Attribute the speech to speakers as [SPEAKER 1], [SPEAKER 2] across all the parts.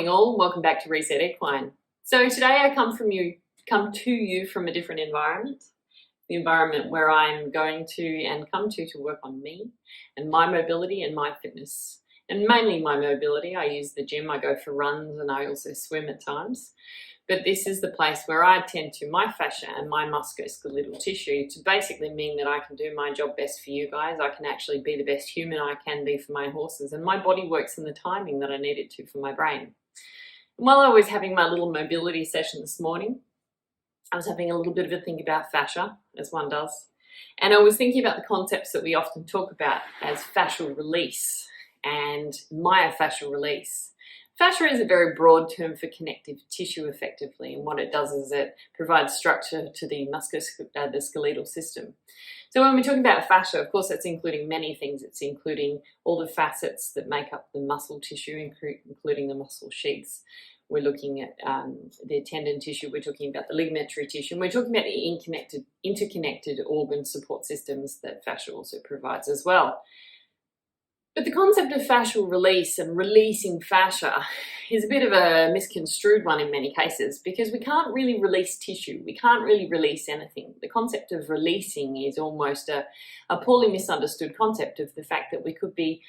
[SPEAKER 1] morning all, welcome back to Reset Equine. So today I come to you from a different environment. The environment where I'm going to and come to work on me and my mobility and my fitness. And mainly my mobility. I use the gym, I go for runs and I also swim at times. But this is the place where I attend to my fascia and my musculoskeletal tissue to basically mean that I can do my job best for you guys. I can actually be the best human I can be for my horses, and my body works in the timing that I need it to for my brain. And while I was having my little mobility session this morning, I was having a little bit of a think about fascia, as one does. And I was thinking about the concepts that we often talk about as fascial release and myofascial release. Fascia is a very broad term for connective tissue effectively, and what it does is it provides structure to the the skeletal system. So when we're talking about fascia, of course that's including many things. It's including all the facets that make up the muscle tissue, including the muscle sheaths. We're looking at the tendon tissue, we're talking about the ligamentary tissue, and we're talking about the interconnected organ support systems that fascia also provides as well. But the concept of fascial release and releasing fascia is a bit of a misconstrued one in many cases, because we can't really release tissue. We can't really release anything. The concept of releasing is almost a poorly misunderstood concept of the fact that we could be,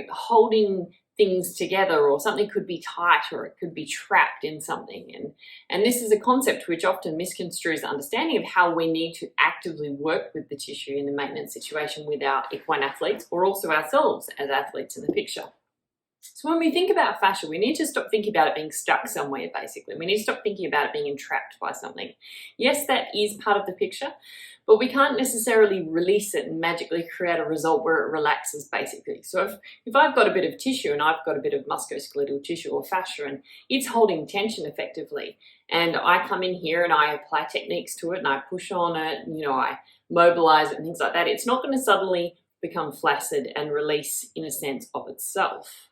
[SPEAKER 1] holding things together, or something could be tight, or it could be trapped in something. And this is a concept which often misconstrues the understanding of how we need to actively work with the tissue in the maintenance situation with our equine athletes, or also ourselves as athletes in the picture. So when we think about fascia, we need to stop thinking about it being stuck somewhere, basically. We need to stop thinking about it being entrapped by something. Yes, that is part of the picture, but we can't necessarily release it and magically create a result where it relaxes, basically. So if I've got a bit of tissue and I've got a bit of musculoskeletal tissue or fascia and it's holding tension effectively, and I come in here and I apply techniques to it and I push on it, I mobilize it and things like that, it's not going to suddenly become flaccid and release in a sense of itself.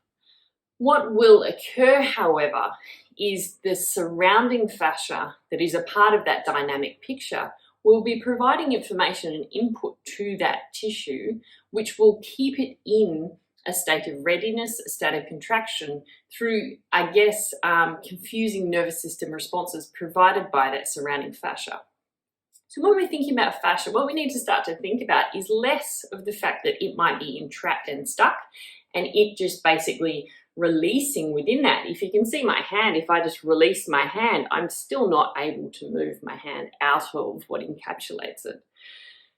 [SPEAKER 1] What will occur, however, is the surrounding fascia that is a part of that dynamic picture will be providing information and input to that tissue, which will keep it in a state of readiness, a state of contraction through, confusing nervous system responses provided by that surrounding fascia. So when we're thinking about fascia, what we need to start to think about is less of the fact that it might be entrapped and stuck, and it just basically releasing within that. If you can see my hand, if I just release my hand, I'm still not able to move my hand out of what encapsulates it.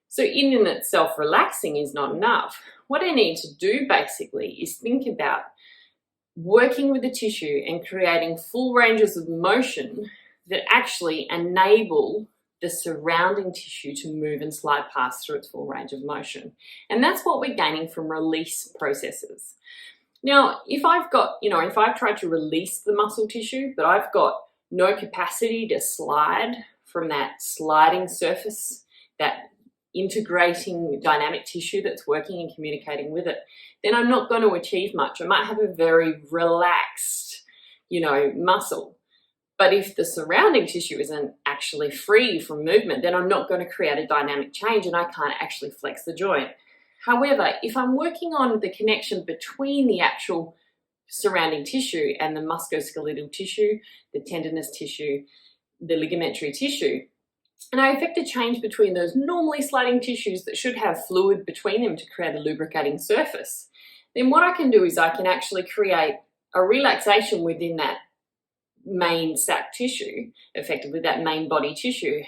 [SPEAKER 1] So in and itself, relaxing is not enough. What I need to do basically is think about working with the tissue and creating full ranges of motion that actually enable the surrounding tissue to move and slide past through its full range of motion. And that's what we're gaining from release processes. Now, if I've tried to release the muscle tissue, but I've got no capacity to slide from that sliding surface, that integrating dynamic tissue that's working and communicating with it, then I'm not going to achieve much. I might have a very relaxed, muscle. But if the surrounding tissue isn't actually free from movement, then I'm not going to create a dynamic change and I can't actually flex the joint. However, if I'm working on the connection between the actual surrounding tissue and the musculoskeletal tissue, the tendinous tissue, the ligamentary tissue, and I effect a change between those normally sliding tissues that should have fluid between them to create a lubricating surface, then what I can do is I can actually create a relaxation within that main sac tissue, effectively that main body tissue,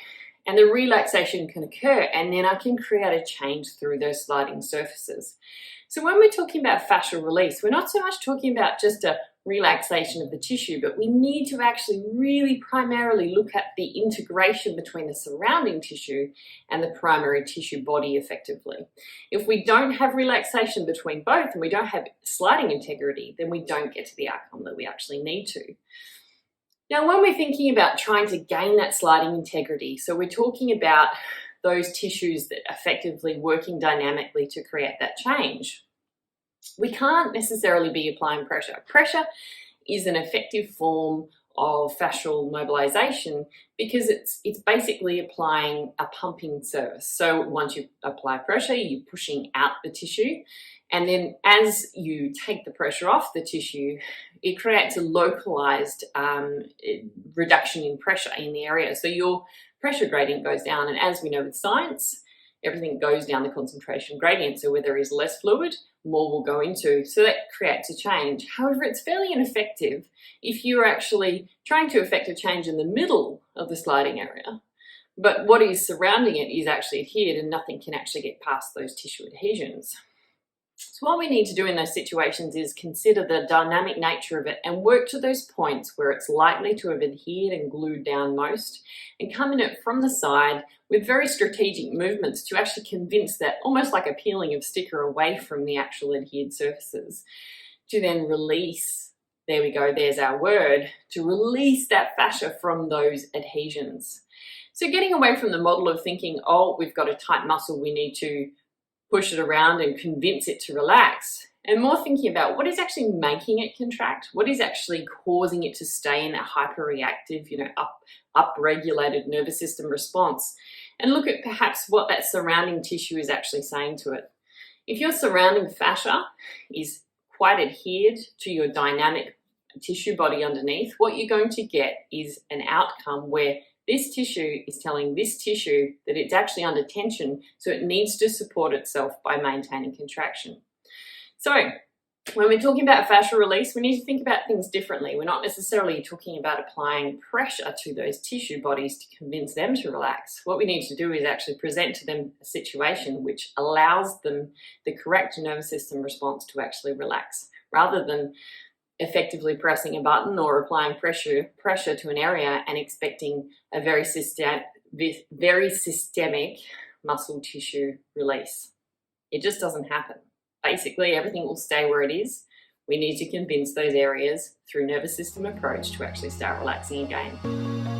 [SPEAKER 1] and the relaxation can occur, and then I can create a change through those sliding surfaces. So when we're talking about fascial release, we're not so much talking about just a relaxation of the tissue, but we need to actually really primarily look at the integration between the surrounding tissue and the primary tissue body effectively. If we don't have relaxation between both and we don't have sliding integrity, then we don't get to the outcome that we actually need to. Now, when we're thinking about trying to gain that sliding integrity, so we're talking about those tissues that are effectively working dynamically to create that change, we can't necessarily be applying pressure. Pressure is an effective form of fascial mobilization because it's basically applying a pumping service. So once you apply pressure, you're pushing out the tissue, and then as you take the pressure off the tissue, it creates a localized reduction in pressure in the area. So your pressure gradient goes down, and as we know with science, everything goes down the concentration gradient. So where there is less fluid, more will go into. So that creates a change. However, it's fairly ineffective if you're actually trying to affect a change in the middle of the sliding area, but what is surrounding it is actually adhered and nothing can actually get past those tissue adhesions. So what we need to do in those situations is consider the dynamic nature of it and work to those points where it's likely to have adhered and glued down most, and come in it from the side with very strategic movements to actually convince that, almost like a peeling of sticker away from the actual adhered surfaces, to then release, there we go, there's our word, to release that fascia from those adhesions. So getting away from the model of thinking, oh, we've got a tight muscle, we need to push it around and convince it to relax, and more thinking about what is actually making it contract, what is actually causing it to stay in that hyperreactive, up-regulated nervous system response, and look at perhaps what that surrounding tissue is actually saying to it. If your surrounding fascia is quite adhered to your dynamic tissue body underneath, what you're going to get is an outcome where this tissue is telling this tissue that it's actually under tension, so it needs to support itself by maintaining contraction. So when we're talking about fascial release, we need to think about things differently. We're not necessarily talking about applying pressure to those tissue bodies to convince them to relax. What we need to do is actually present to them a situation which allows them the correct nervous system response to actually relax, rather than effectively pressing a button or applying pressure to an area and expecting a very systemic muscle tissue release. It just doesn't happen. Basically, everything will stay where it is. We need to convince those areas through nervous system approach to actually start relaxing again.